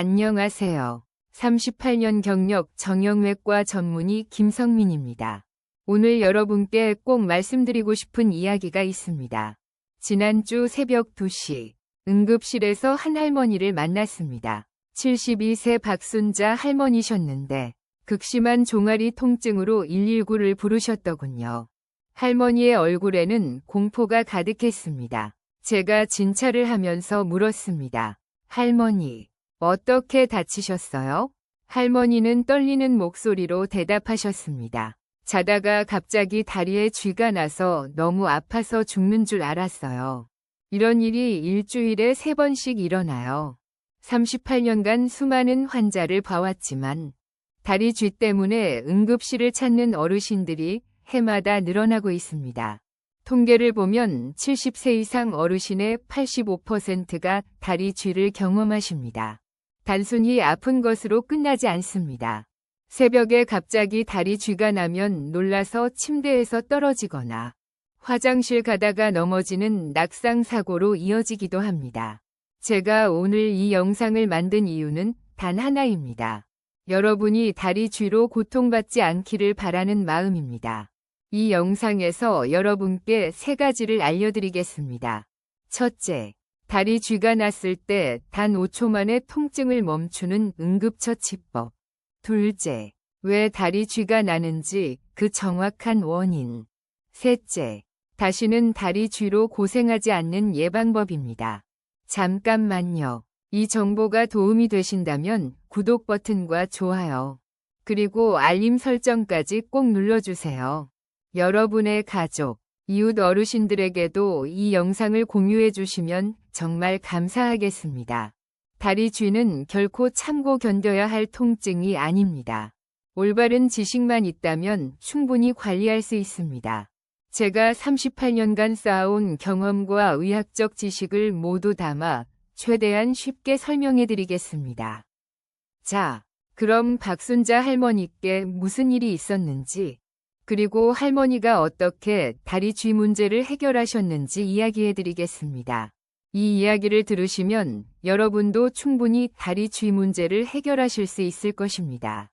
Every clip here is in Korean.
안녕하세요. 38년 경력 정형외과 전문의 김성민입니다. 오늘 여러분께 꼭 말씀드리고 싶은 이야기가 있습니다. 지난주 새벽 2시 응급실에서 한 할머니를 만났습니다. 72세 박순자 할머니셨는데 극심한 종아리 통증으로 119를 부르셨더군요. 할머니의 얼굴에는 공포가 가득했습니다. 제가 진찰을 하면서 물었습니다. 할머니, 어떻게 다치셨어요? 할머니는 떨리는 목소리로 대답하셨습니다. 자다가 갑자기 다리에 쥐가 나서 너무 아파서 죽는 줄 알았어요. 이런 일이 일주일에 3번씩 일어나요. 38년간 수많은 환자를 봐왔지만 다리 쥐 때문에 응급실을 찾는 어르신들이 해마다 늘어나고 있습니다. 통계를 보면 70세 이상 어르신의 85%가 다리 쥐를 경험하십니다. 단순히 아픈 것으로 끝나지 않습니다. 새벽에 갑자기 다리 쥐가 나면 놀라서 침대에서 떨어지거나 화장실 가다가 넘어지는 낙상 사고로 이어지기도 합니다. 제가 오늘 이 영상을 만든 이유는 단 하나입니다. 여러분이 다리 쥐로 고통받지 않기를 바라는 마음입니다. 이 영상에서 여러분께 3가지를 알려드리겠습니다. 첫째, 다리 쥐가 났을 때 단 5초 만에 통증을 멈추는 응급처치법. 둘째, 왜 다리 쥐가 나는지 그 정확한 원인. 셋째, 다시는 다리 쥐로 고생하지 않는 예방법입니다. 잠깐만요. 이 정보가 도움이 되신다면 구독 버튼과 좋아요, 그리고 알림 설정까지 꼭 눌러주세요. 여러분의 가족, 이웃 어르신들에게도 이 영상을 공유해 주시면 정말 감사하겠습니다. 다리 쥐는 결코 참고 견뎌야 할 통증이 아닙니다. 올바른 지식만 있다면 충분히 관리할 수 있습니다. 제가 38년간 쌓아온 경험과 의학적 지식을 모두 담아 최대한 쉽게 설명해 드리겠습니다. 자, 그럼 박순자 할머니께 무슨 일이 있었는지, 그리고 할머니가 어떻게 다리 쥐 문제를 해결하셨는지 이야기해 드리겠습니다. 이 이야기를 들으시면 여러분도 충분히 다리 쥐 문제를 해결하실 수 있을 것입니다.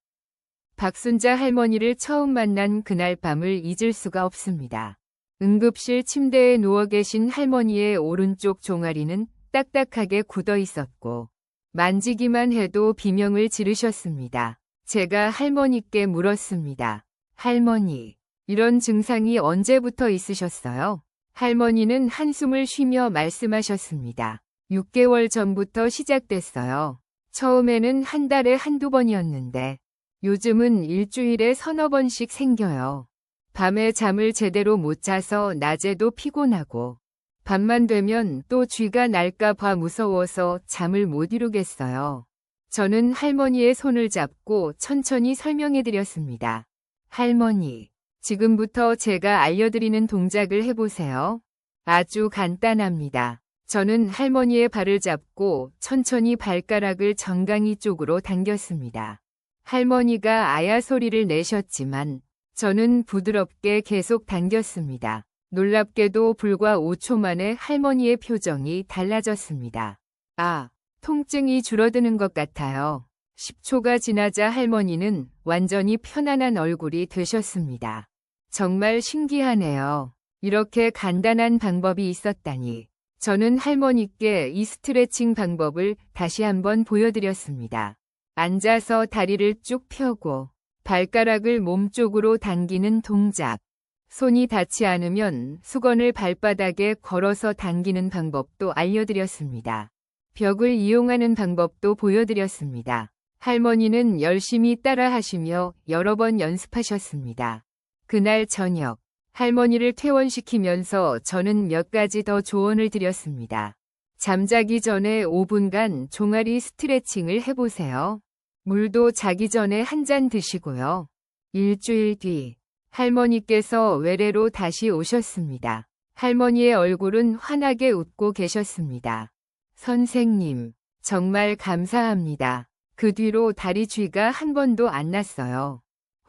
박순자 할머니를 처음 만난 그날 밤을 잊을 수가 없습니다. 응급실 침대에 누워 계신 할머니의 오른쪽 종아리는 딱딱하게 굳어 있었고 만지기만 해도 비명을 지르셨습니다. 제가 할머니께 물었습니다. 할머니, 이런 증상이 언제부터 있으셨어요? 할머니는 한숨을 쉬며 말씀하셨습니다. 6개월 전부터 시작됐어요. 처음에는 한 달에 1~2번이었는데 요즘은 일주일에 3~4번씩 생겨요. 밤에 잠을 제대로 못 자서 낮에도 피곤하고 밤만 되면 또 쥐가 날까 봐 무서워서 잠을 못 이루겠어요. 저는 할머니의 손을 잡고 천천히 설명해 드렸습니다. 할머니, 지금부터 제가 알려드리는 동작을 해보세요. 아주 간단합니다. 저는 할머니의 발을 잡고 천천히 발가락을 정강이 쪽으로 당겼습니다. 할머니가 아야 소리를 내셨지만 저는 부드럽게 계속 당겼습니다. 놀랍게도 불과 5초 만에 할머니의 표정이 달라졌습니다. 아, 통증이 줄어드는 것 같아요. 10초가 지나자 할머니는 완전히 편안한 얼굴이 되셨습니다. 정말 신기하네요. 이렇게 간단한 방법이 있었다니. 저는 할머니께 이 스트레칭 방법을 다시 한번 보여드렸습니다. 앉아서 다리를 쭉 펴고 발가락을 몸쪽으로 당기는 동작. 손이 닿지 않으면 수건을 발바닥에 걸어서 당기는 방법도 알려드렸습니다. 벽을 이용하는 방법도 보여드렸습니다. 할머니는 열심히 따라하시며 여러 번 연습하셨습니다. 그날 저녁, 할머니를 퇴원시키면서 저는 몇 가지 더 조언을 드렸습니다. 잠자기 전에 5분간 종아리 스트레칭을 해보세요. 물도 자기 전에 한 잔 드시고요. 일주일 뒤, 할머니께서 외래로 다시 오셨습니다. 할머니의 얼굴은 환하게 웃고 계셨습니다. 선생님, 정말 감사합니다. 그 뒤로 다리 쥐가 한 번도 안 났어요.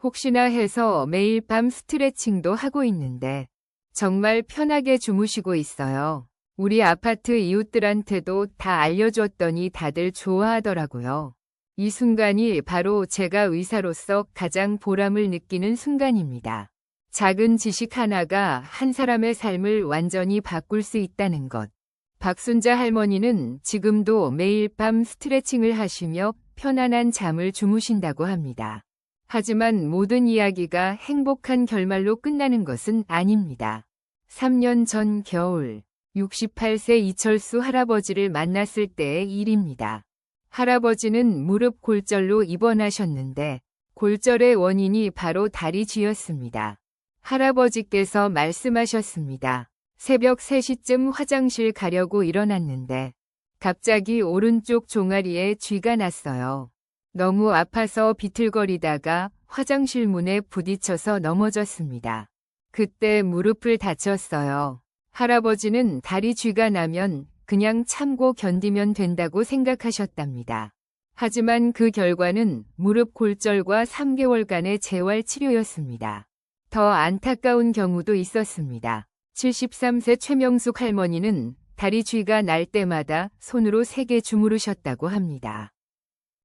혹시나 해서 매일 밤 스트레칭도 하고 있는데 정말 편하게 주무시고 있어요. 우리 아파트 이웃들한테도 다 알려줬더니 다들 좋아하더라고요. 이 순간이 바로 제가 의사로서 가장 보람을 느끼는 순간입니다. 작은 지식 하나가 한 사람의 삶을 완전히 바꿀 수 있다는 것. 박순자 할머니는 지금도 매일 밤 스트레칭을 하시며 편안한 잠을 주무신다고 합니다. 하지만 모든 이야기가 행복한 결말로 끝나는 것은 아닙니다. 3년 전 겨울, 68세 이철수 할아버지를 만났을 때의 일입니다. 할아버지는 무릎 골절로 입원하셨는데 골절의 원인이 바로 다리 쥐였습니다. 할아버지께서 말씀하셨습니다. 새벽 3시쯤 화장실 가려고 일어났는데 갑자기 오른쪽 종아리에 쥐가 났어요. 너무 아파서 비틀거리다가 화장실 문에 부딪혀서 넘어졌습니다. 그때 무릎을 다쳤어요. 할아버지는 다리 쥐가 나면 그냥 참고 견디면 된다고 생각하셨답니다. 하지만 그 결과는 무릎 골절과 3개월간의 재활 치료였습니다. 더 안타까운 경우도 있었습니다. 73세 최명숙 할머니는 다리 쥐가 날 때마다 손으로 세게 주무르셨다고 합니다.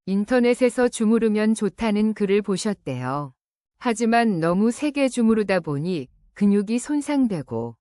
인터넷에서 주무르면 좋다는 글을 보셨대요. 하지만 너무 세게 주무르다 보니 근육이 손상되고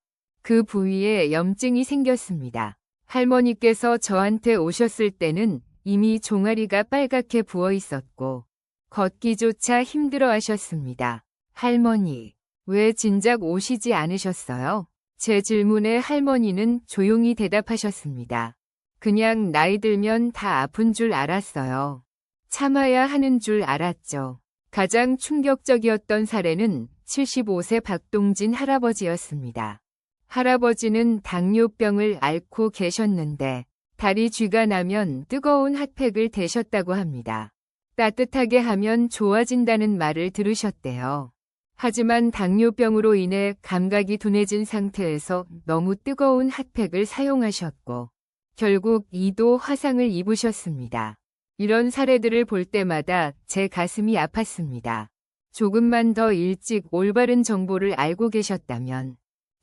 그 부위에 염증이 생겼습니다. 할머니께서 저한테 오셨을 때는 이미 종아리가 빨갛게 부어 있었고 걷기조차 힘들어 하셨습니다. 할머니, 왜 진작 오시지 않으셨어요? 제 질문에 할머니는 조용히 대답하셨습니다. 그냥 나이 들면 다 아픈 줄 알았어요. 참아야 하는 줄 알았죠. 가장 충격적이었던 사례는 75세 박동진 할아버지였습니다. 할아버지는 당뇨병을 앓고 계셨는데 다리 쥐가 나면 뜨거운 핫팩을 대셨다고 합니다. 따뜻하게 하면 좋아진다는 말을 들으셨대요. 하지만 당뇨병으로 인해 감각이 둔해진 상태에서 너무 뜨거운 핫팩을 사용하셨고 결국 2도 화상을 입으셨습니다. 이런 사례들을 볼 때마다 제 가슴이 아팠습니다. 조금만 더 일찍 올바른 정보를 알고 계셨다면,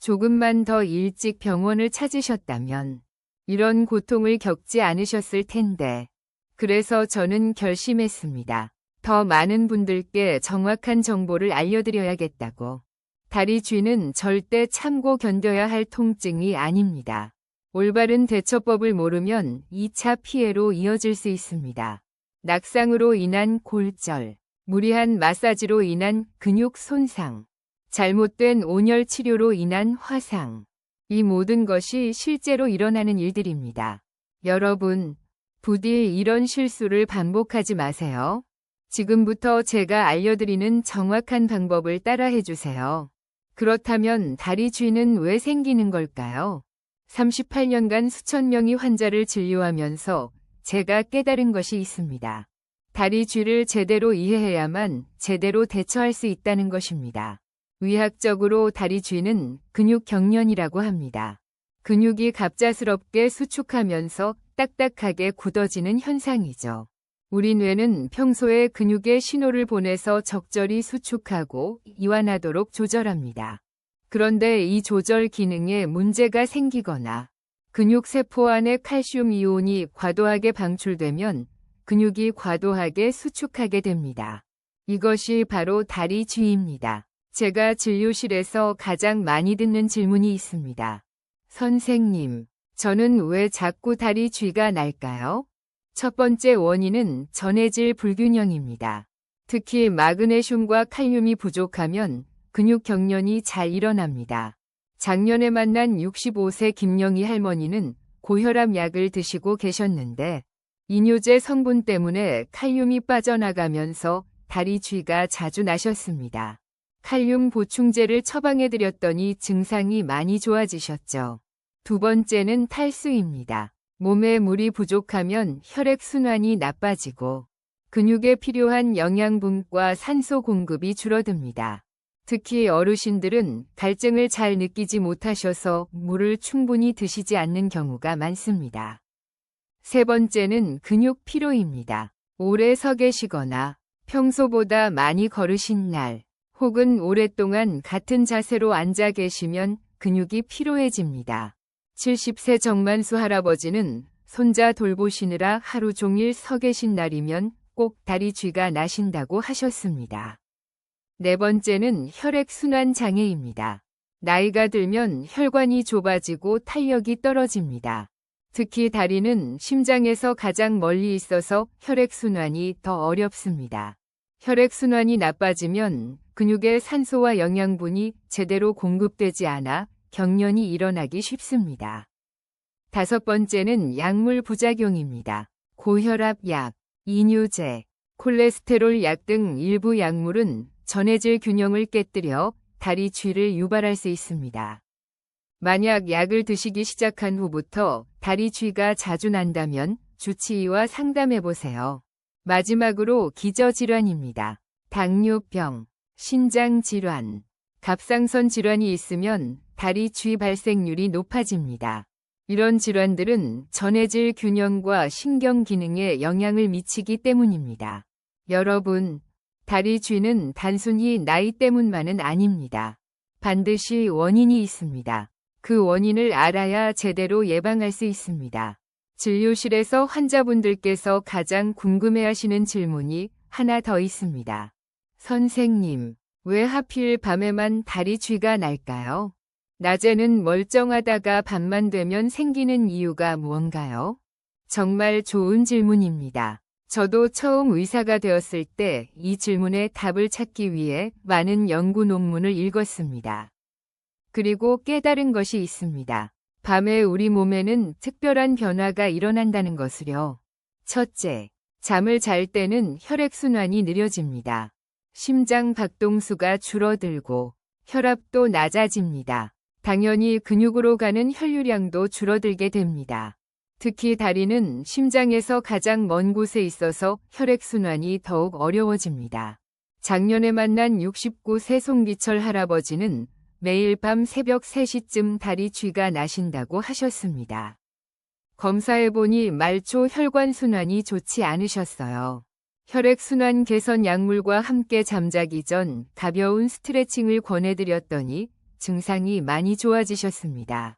조금만 더 일찍 병원을 찾으셨다면 이런 고통을 겪지 않으셨을 텐데. 그래서 저는 결심했습니다. 더 많은 분들께 정확한 정보를 알려드려야겠다고. 다리 쥐는 절대 참고 견뎌야 할 통증이 아닙니다. 올바른 대처법을 모르면 2차 피해로 이어질 수 있습니다. 낙상으로 인한 골절, 무리한 마사지로 인한 근육 손상, 잘못된 온열 치료로 인한 화상. 이 모든 것이 실제로 일어나는 일들입니다. 여러분, 부디 이런 실수를 반복하지 마세요. 지금부터 제가 알려드리는 정확한 방법을 따라해 주세요. 그렇다면 다리 쥐는 왜 생기는 걸까요? 38년간 수천 명의 환자를 진료하면서 제가 깨달은 것이 있습니다. 다리 쥐를 제대로 이해해야만 제대로 대처할 수 있다는 것입니다. 의학적으로 다리 쥐는 근육 경련이라고 합니다. 근육이 갑작스럽게 수축하면서 딱딱하게 굳어지는 현상이죠. 우리 뇌는 평소에 근육에 신호를 보내서 적절히 수축하고 이완하도록 조절합니다. 그런데 이 조절 기능에 문제가 생기거나 근육 세포 안에 칼슘 이온이 과도하게 방출되면 근육이 과도하게 수축하게 됩니다. 이것이 바로 다리 쥐입니다. 제가 진료실에서 가장 많이 듣는 질문이 있습니다. 선생님, 저는 왜 자꾸 다리 쥐가 날까요? 첫 번째 원인은 전해질 불균형입니다. 특히 마그네슘과 칼륨이 부족하면 근육 경련이 잘 일어납니다. 작년에 만난 65세 김영희 할머니는 고혈압 약을 드시고 계셨는데 이뇨제 성분 때문에 칼륨이 빠져나가면서 다리 쥐가 자주 나셨습니다. 칼륨 보충제를 처방해드렸더니 증상이 많이 좋아지셨죠. 두 번째는 탈수입니다. 몸에 물이 부족하면 혈액순환이 나빠지고 근육에 필요한 영양분과 산소 공급이 줄어듭니다. 특히 어르신들은 갈증을 잘 느끼지 못하셔서 물을 충분히 드시지 않는 경우가 많습니다. 세 번째는 근육 피로입니다. 오래 서 계시거나 평소보다 많이 걸으신 날 혹은 오랫동안 같은 자세로 앉아 계시면 근육이 피로해집니다. 70세 정만수 할아버지는 손자 돌보시느라 하루 종일 서 계신 날이면 꼭 다리 쥐가 나신다고 하셨습니다. 네 번째는 혈액순환 장애입니다. 나이가 들면 혈관이 좁아지고 탄력이 떨어집니다. 특히 다리는 심장에서 가장 멀리 있어서 혈액순환이 더 어렵습니다. 혈액순환이 나빠지면 근육에 산소와 영양분이 제대로 공급되지 않아 경련이 일어나기 쉽습니다. 다섯 번째는 약물 부작용입니다. 고혈압 약, 이뇨제, 콜레스테롤 약 등 일부 약물은 전해질 균형을 깨뜨려 다리 쥐를 유발할 수 있습니다. 만약 약을 드시기 시작한 후부터 다리 쥐가 자주 난다면 주치의와 상담해보세요. 마지막으로 기저질환입니다. 당뇨병, 신장질환, 갑상선 질환이 있으면 다리 쥐 발생률이 높아집니다. 이런 질환들은 전해질 균형과 신경 기능에 영향을 미치기 때문입니다. 여러분, 다리 쥐는 단순히 나이 때문만은 아닙니다. 반드시 원인이 있습니다. 그 원인을 알아야 제대로 예방할 수 있습니다. 진료실에서 환자분들께서 가장 궁금해하시는 질문이 하나 더 있습니다. 선생님, 왜 하필 밤에만 다리 쥐가 날까요? 낮에는 멀쩡하다가 밤만 되면 생기는 이유가 무언가요? 정말 좋은 질문입니다. 저도 처음 의사가 되었을 때 이 질문에 답을 찾기 위해 많은 연구 논문을 읽었습니다. 그리고 깨달은 것이 있습니다. 밤에 우리 몸에는 특별한 변화가 일어난다는 것을요. 첫째, 잠을 잘 때는 혈액순환이 느려집니다. 심장 박동수가 줄어들고 혈압도 낮아집니다. 당연히 근육으로 가는 혈류량도 줄어들게 됩니다. 특히 다리는 심장에서 가장 먼 곳에 있어서 혈액순환이 더욱 어려워집니다. 작년에 만난 69세 송기철 할아버지는 매일 밤 새벽 3시쯤 다리 쥐가 나신다고 하셨습니다. 검사해보니 말초 혈관순환이 좋지 않으셨어요. 혈액순환 개선 약물과 함께 잠자기 전 가벼운 스트레칭을 권해드렸더니 증상이 많이 좋아지셨습니다.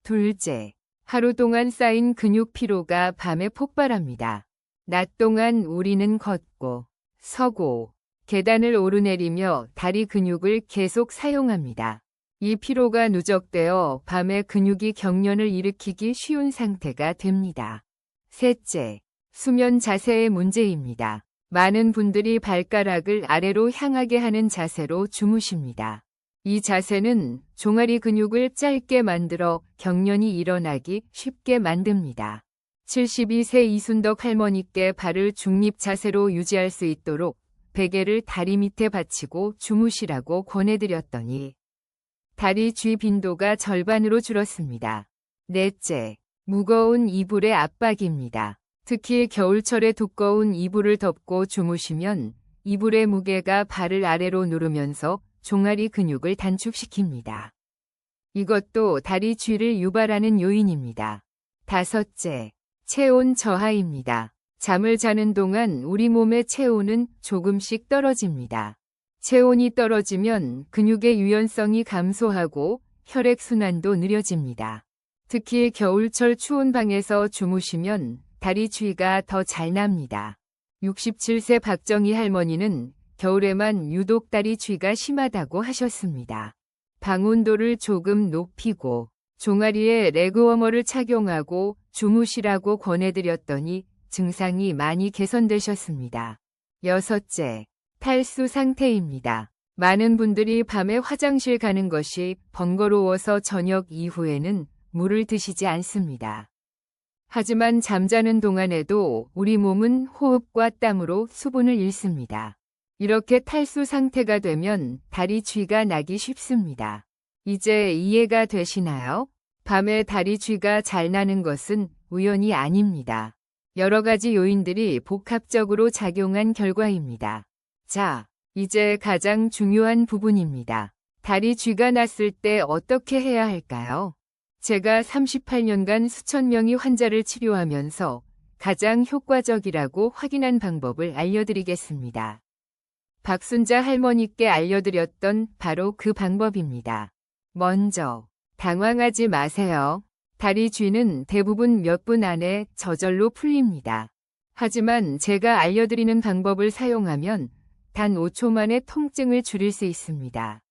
둘째, 하루 동안 쌓인 근육 피로가 밤에 폭발합니다. 낮 동안 우리는 걷고, 서고, 계단을 오르내리며 다리 근육을 계속 사용합니다. 이 피로가 누적되어 밤에 근육이 경련을 일으키기 쉬운 상태가 됩니다. 셋째, 수면 자세의 문제입니다. 많은 분들이 발가락을 아래로 향하게 하는 자세로 주무십니다. 이 자세는 종아리 근육을 짧게 만들어 경련이 일어나기 쉽게 만듭니다. 72세 이순덕 할머니께 발을 중립 자세로 유지할 수 있도록 베개를 다리 밑에 받치고 주무시라고 권해드렸더니 다리 쥐 빈도가 절반으로 줄었습니다. 넷째, 무거운 이불의 압박입니다. 특히 겨울철에 두꺼운 이불을 덮고 주무시면 이불의 무게가 발을 아래로 누르면서 종아리 근육을 단축시킵니다. 이것도 다리 쥐를 유발하는 요인입니다. 다섯째, 체온 저하입니다. 잠을 자는 동안 우리 몸의 체온은 조금씩 떨어집니다. 체온이 떨어지면 근육의 유연성이 감소하고 혈액순환도 느려집니다. 특히 겨울철 추운 방에서 주무시면 다리 쥐가 더 잘 납니다. 67세 박정희 할머니는 겨울에만 유독 다리 쥐가 심하다고 하셨습니다. 방 온도를 조금 높이고 종아리에 레그워머를 착용하고 주무시라고 권해드렸더니 증상이 많이 개선되셨습니다. 여섯째, 탈수 상태입니다. 많은 분들이 밤에 화장실 가는 것이 번거로워서 저녁 이후에는 물을 드시지 않습니다. 하지만 잠자는 동안에도 우리 몸은 호흡과 땀으로 수분을 잃습니다. 이렇게 탈수 상태가 되면 다리 쥐가 나기 쉽습니다. 이제 이해가 되시나요? 밤에 다리 쥐가 잘 나는 것은 우연이 아닙니다. 여러 가지 요인들이 복합적으로 작용한 결과입니다. 자, 이제 가장 중요한 부분입니다. 다리 쥐가 났을 때 어떻게 해야 할까요? 제가 38년간 수천 명의 환자를 치료하면서 가장 효과적이라고 확인한 방법을 알려드리겠습니다. 박순자 할머니께 알려드렸던 바로 그 방법입니다. 먼저, 당황하지 마세요. 다리 쥐는 대부분 몇 분 안에 저절로 풀립니다. 하지만 제가 알려드리는 방법을 사용하면 단 5초 만에 통증을 줄일 수 있습니다.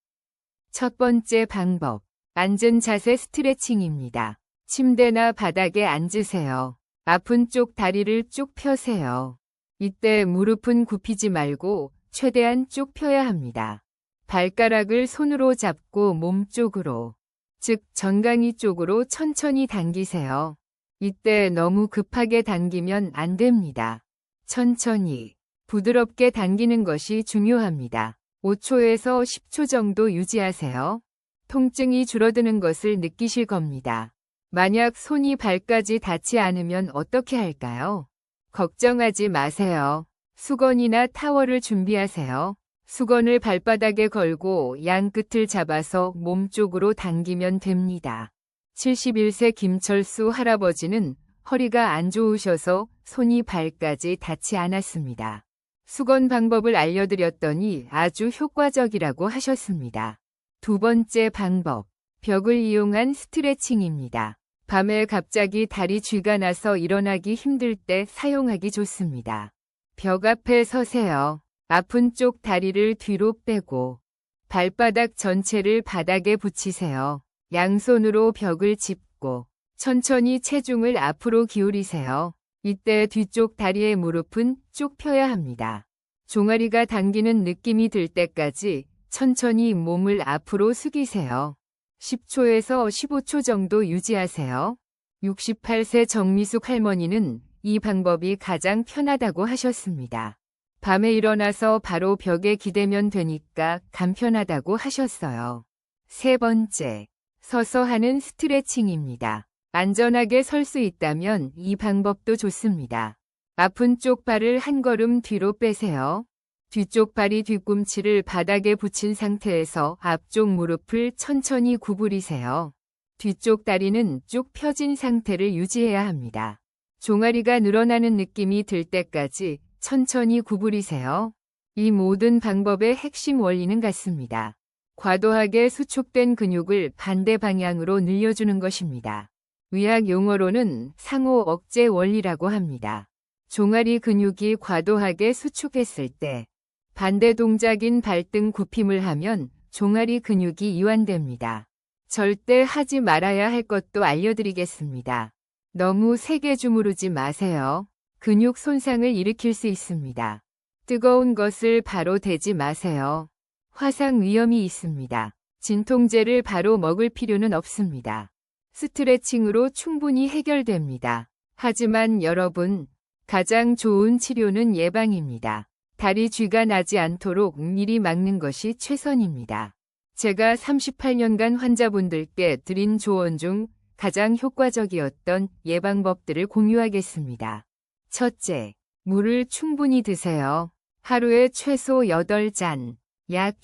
첫 번째 방법, 앉은 자세 스트레칭입니다. 침대나 바닥에 앉으세요. 아픈 쪽 다리를 쭉 펴세요. 이때 무릎은 굽히지 말고 최대한 쭉 펴야 합니다. 발가락을 손으로 잡고 몸 쪽으로, 즉 정강이 쪽으로 천천히 당기세요. 이때 너무 급하게 당기면 안 됩니다. 천천히, 부드럽게 당기는 것이 중요합니다. 5초에서 10초 정도 유지하세요. 통증이 줄어드는 것을 느끼실 겁니다. 만약 손이 발까지 닿지 않으면 어떻게 할까요? 걱정하지 마세요. 수건이나 타월을 준비하세요. 수건을 발바닥에 걸고 양 끝을 잡아서 몸 쪽으로 당기면 됩니다. 71세 김철수 할아버지는 허리가 안 좋으셔서 손이 발까지 닿지 않았습니다. 수건 방법을 알려드렸더니 아주 효과적이라고 하셨습니다. 두 번째 방법, 벽을 이용한 스트레칭입니다. 밤에 갑자기 다리 쥐가 나서 일어나기 힘들 때 사용하기 좋습니다. 벽 앞에 서세요. 아픈 쪽 다리를 뒤로 빼고 발바닥 전체를 바닥에 붙이세요. 양손으로 벽을 짚고 천천히 체중을 앞으로 기울이세요. 이때 뒤쪽 다리의 무릎은 쭉 펴야 합니다. 종아리가 당기는 느낌이 들 때까지 천천히 몸을 앞으로 숙이세요. 10초에서 15초 정도 유지하세요. 68세 정미숙 할머니는 이 방법이 가장 편하다고 하셨습니다. 밤에 일어나서 바로 벽에 기대면 되니까 간편하다고 하셨어요. 세 번째, 서서 하는 스트레칭입니다. 안전하게 설 수 있다면 이 방법도 좋습니다. 아픈 쪽 발을 한 걸음 뒤로 빼세요. 뒤쪽 발이 뒤꿈치를 바닥에 붙인 상태에서 앞쪽 무릎을 천천히 구부리세요. 뒤쪽 다리는 쭉 펴진 상태를 유지해야 합니다. 종아리가 늘어나는 느낌이 들 때까지 천천히 구부리세요. 이 모든 방법의 핵심 원리는 같습니다. 과도하게 수축된 근육을 반대 방향으로 늘려주는 것입니다. 의학 용어로는 상호 억제 원리라고 합니다. 종아리 근육이 과도하게 수축했을 때 반대 동작인 발등 굽힘을 하면 종아리 근육이 이완됩니다. 절대 하지 말아야 할 것도 알려드리겠습니다. 너무 세게 주무르지 마세요. 근육 손상을 일으킬 수 있습니다. 뜨거운 것을 바로 대지 마세요. 화상 위험이 있습니다. 진통제를 바로 먹을 필요는 없습니다. 스트레칭으로 충분히 해결됩니다. 하지만 여러분, 가장 좋은 치료는 예방입니다. 다리 쥐가 나지 않도록 미리 막는 것이 최선입니다. 제가 38년간 환자분들께 드린 조언 중 가장 효과적이었던 예방법들을 공유하겠습니다. 첫째, 물을 충분히 드세요. 하루에 최소 8잔, 약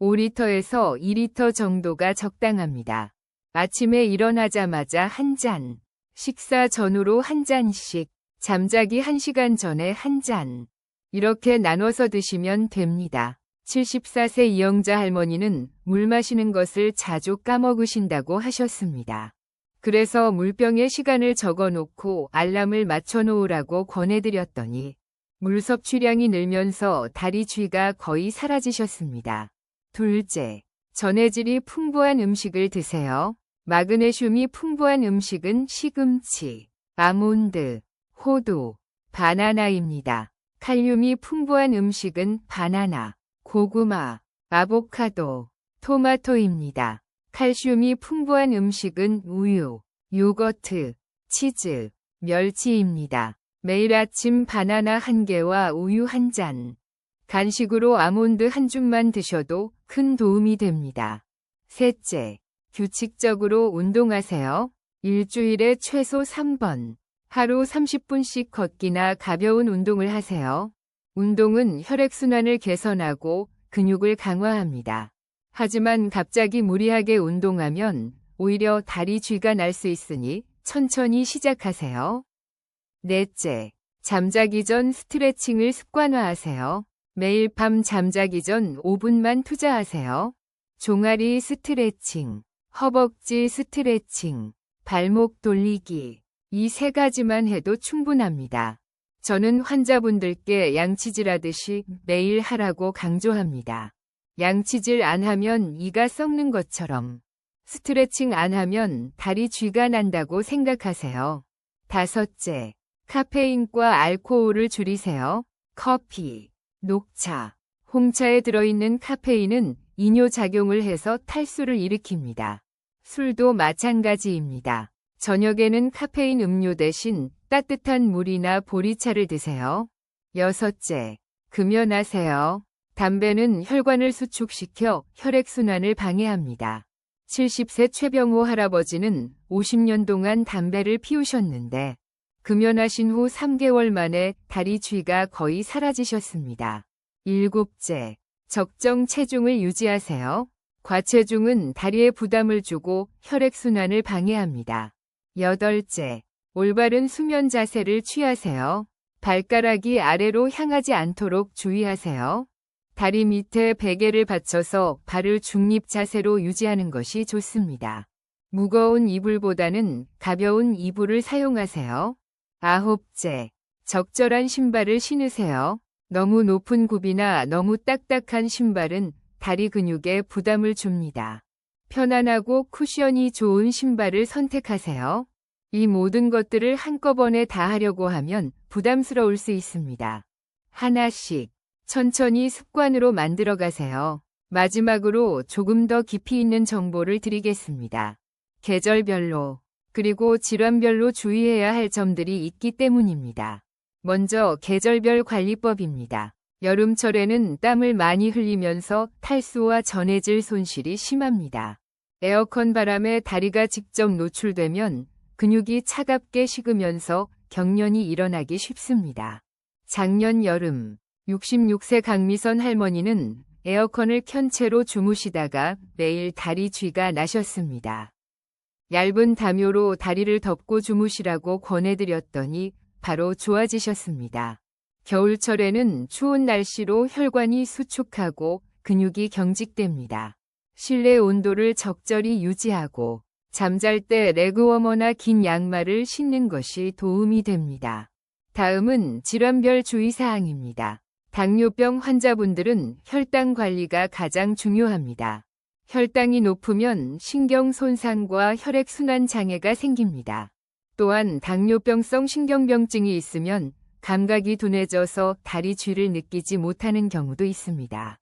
5리터에서 2리터 정도가 적당합니다. 아침에 일어나자마자 한 잔, 식사 전후로 한 잔씩, 잠자기 1시간 전에 한 잔. 이렇게 나눠서 드시면 됩니다. 74세 이영자 할머니는 물 마시는 것을 자주 까먹으신다고 하셨습니다. 그래서 물병에 시간을 적어놓고 알람을 맞춰놓으라고 권해드렸더니 물 섭취량이 늘면서 다리 쥐가 거의 사라지셨습니다. 둘째, 전해질이 풍부한 음식을 드세요. 마그네슘이 풍부한 음식은 시금치, 아몬드, 호두, 바나나입니다. 칼륨이 풍부한 음식은 바나나, 고구마, 아보카도, 토마토입니다. 칼슘이 풍부한 음식은 우유, 요거트, 치즈, 멸치입니다. 매일 아침 바나나 1개와 우유 1잔, 간식으로 아몬드 1줌만 드셔도 큰 도움이 됩니다. 셋째, 규칙적으로 운동하세요. 일주일에 최소 3번, 하루 30분씩 걷기나 가벼운 운동을 하세요. 운동은 혈액순환을 개선하고 근육을 강화합니다. 하지만 갑자기 무리하게 운동하면 오히려 다리 쥐가 날 수 있으니 천천히 시작하세요. 넷째, 잠자기 전 스트레칭을 습관화하세요. 매일 밤 잠자기 전 5분만 투자하세요. 종아리 스트레칭, 허벅지 스트레칭, 발목 돌리기. 이 세 가지만 해도 충분합니다. 저는 환자분들께 양치질 하듯이 매일 하라고 강조합니다. 양치질 안 하면 이가 썩는 것처럼 스트레칭 안 하면 다리 쥐가 난다고 생각하세요. 5째, 카페인과 알코올을 줄이세요. 커피, 녹차, 홍차에 들어있는 카페인은 이뇨작용을 해서 탈수를 일으킵니다. 술도 마찬가지입니다. 저녁에는 카페인 음료 대신 따뜻한 물이나 보리차를 드세요. 6째, 금연하세요. 담배는 혈관을 수축시켜 혈액순환을 방해합니다. 70세 최병호 할아버지는 50년 동안 담배를 피우셨는데 금연하신 후 3개월 만에 다리 쥐가 거의 사라지셨습니다. 7째, 적정 체중을 유지하세요. 과체중은 다리에 부담을 주고 혈액순환을 방해합니다. 8째, 올바른 수면 자세를 취하세요. 발가락이 아래로 향하지 않도록 주의하세요. 다리 밑에 베개를 받쳐서 발을 중립 자세로 유지하는 것이 좋습니다. 무거운 이불보다는 가벼운 이불을 사용하세요. 9째, 적절한 신발을 신으세요. 너무 높은 굽이나 너무 딱딱한 신발은 다리 근육에 부담을 줍니다. 편안하고 쿠션이 좋은 신발을 선택하세요. 이 모든 것들을 한꺼번에 다 하려고 하면 부담스러울 수 있습니다. 하나씩 천천히 습관으로 만들어 가세요. 마지막으로 조금 더 깊이 있는 정보를 드리겠습니다. 계절별로 그리고 질환별로 주의해야 할 점들이 있기 때문입니다. 먼저 계절별 관리법입니다. 여름철에는 땀을 많이 흘리면서 탈수와 전해질 손실이 심합니다. 에어컨 바람에 다리가 직접 노출되면 근육이 차갑게 식으면서 경련이 일어나기 쉽습니다. 작년 여름 66세 강미선 할머니는 에어컨을 켠 채로 주무시다가 매일 다리 쥐가 나셨습니다. 얇은 담요로 다리를 덮고 주무시라고 권해드렸더니 바로 좋아지셨습니다. 겨울철에는 추운 날씨로 혈관이 수축하고 근육이 경직됩니다. 실내 온도를 적절히 유지하고 잠잘 때 레그워머나 긴 양말을 신는 것이 도움이 됩니다. 다음은 질환별 주의사항입니다. 당뇨병 환자분들은 혈당 관리가 가장 중요합니다. 혈당이 높으면 신경 손상과 혈액순환 장애가 생깁니다. 또한 당뇨병성 신경병증이 있으면 감각이 둔해져서 다리 쥐를 느끼지 못하는 경우도 있습니다.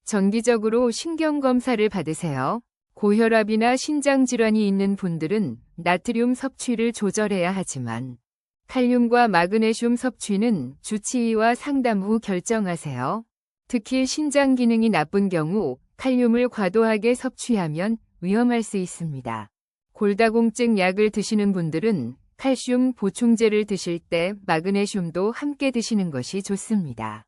정기적으로 신경검사를 받으세요. 고혈압이나 신장질환이 있는 분들은 나트륨 섭취를 조절해야 하지만 칼륨과 마그네슘 섭취는 주치의와 상담 후 결정하세요. 특히 신장 기능이 나쁜 경우 칼륨을 과도하게 섭취하면 위험할 수 있습니다. 골다공증 약을 드시는 분들은 칼슘 보충제를 드실 때 마그네슘도 함께 드시는 것이 좋습니다.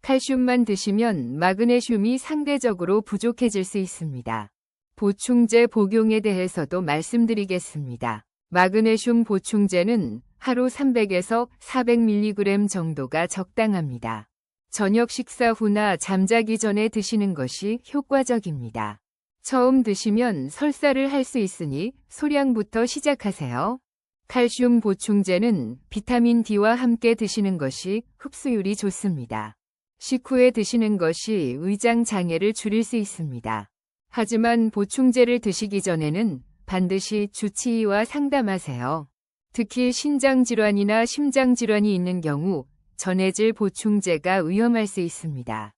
칼슘만 드시면 마그네슘이 상대적으로 부족해질 수 있습니다. 보충제 복용에 대해서도 말씀드리겠습니다. 마그네슘 보충제는 하루 300에서 400mg 정도가 적당합니다. 저녁 식사 후나 잠자기 전에 드시는 것이 효과적입니다. 처음 드시면 설사를 할 수 있으니 소량부터 시작하세요. 칼슘 보충제는 비타민 D와 함께 드시는 것이 흡수율이 좋습니다. 식후에 드시는 것이 위장 장애를 줄일 수 있습니다. 하지만 보충제를 드시기 전에는 반드시 주치의와 상담하세요. 특히 신장질환이나 심장질환이 있는 경우 전해질 보충제가 위험할 수 있습니다.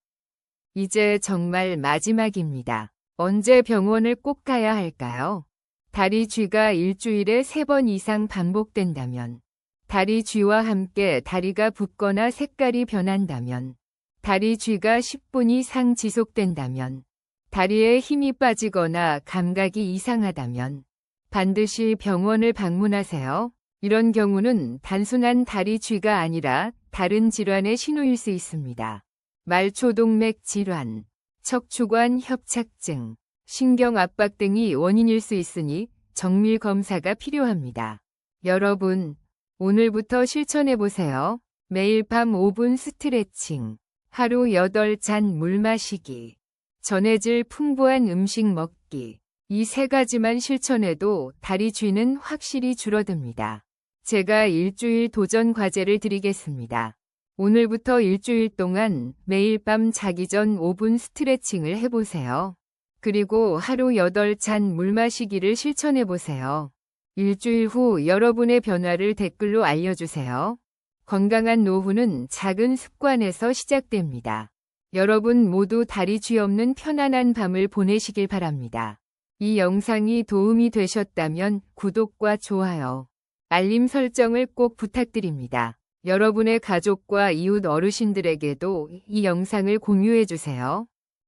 이제 정말 마지막입니다. 언제 병원을 꼭 가야 할까요? 다리 쥐가 일주일에 3번 이상 반복된다면, 다리 쥐와 함께 다리가 붓거나 색깔이 변한다면, 다리 쥐가 10분 이상 지속된다면, 다리에 힘이 빠지거나 감각이 이상하다면 반드시 병원을 방문하세요. 이런 경우는 단순한 다리 쥐가 아니라 다른 질환의 신호일 수 있습니다. 말초동맥 질환, 척추관 협착증, 신경압박 등이 원인일 수 있으니 정밀 검사가 필요합니다. 여러분, 오늘부터 실천해보세요. 매일 밤 5분 스트레칭, 하루 8잔 물 마시기, 전해질 풍부한 음식 먹기. 이 세 가지만 실천해도 다리 쥐는 확실히 줄어듭니다. 제가 일주일 도전 과제를 드리겠습니다. 오늘부터 일주일 동안 매일 밤 자기 전 5분 스트레칭을 해보세요. 그리고 하루 8잔 물 마시기를 실천해보세요. 일주일 후 여러분의 변화를 댓글로 알려주세요. 건강한 노후는 작은 습관에서 시작됩니다. 여러분 모두 다리 쥐 없는 편안한 밤을 보내시길 바랍니다. 이 영상이 도움이 되셨다면 구독과 좋아요, 알림 설정을 꼭 부탁드립니다. 여러분의 가족과 이웃 어르신들에게도 이 영상을 공유해주세요.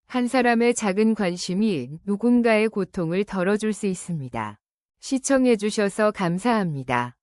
한 사람의 작은 관심이 누군가의 고통을 덜어줄 수 있습니다. 시청해주셔서 감사합니다.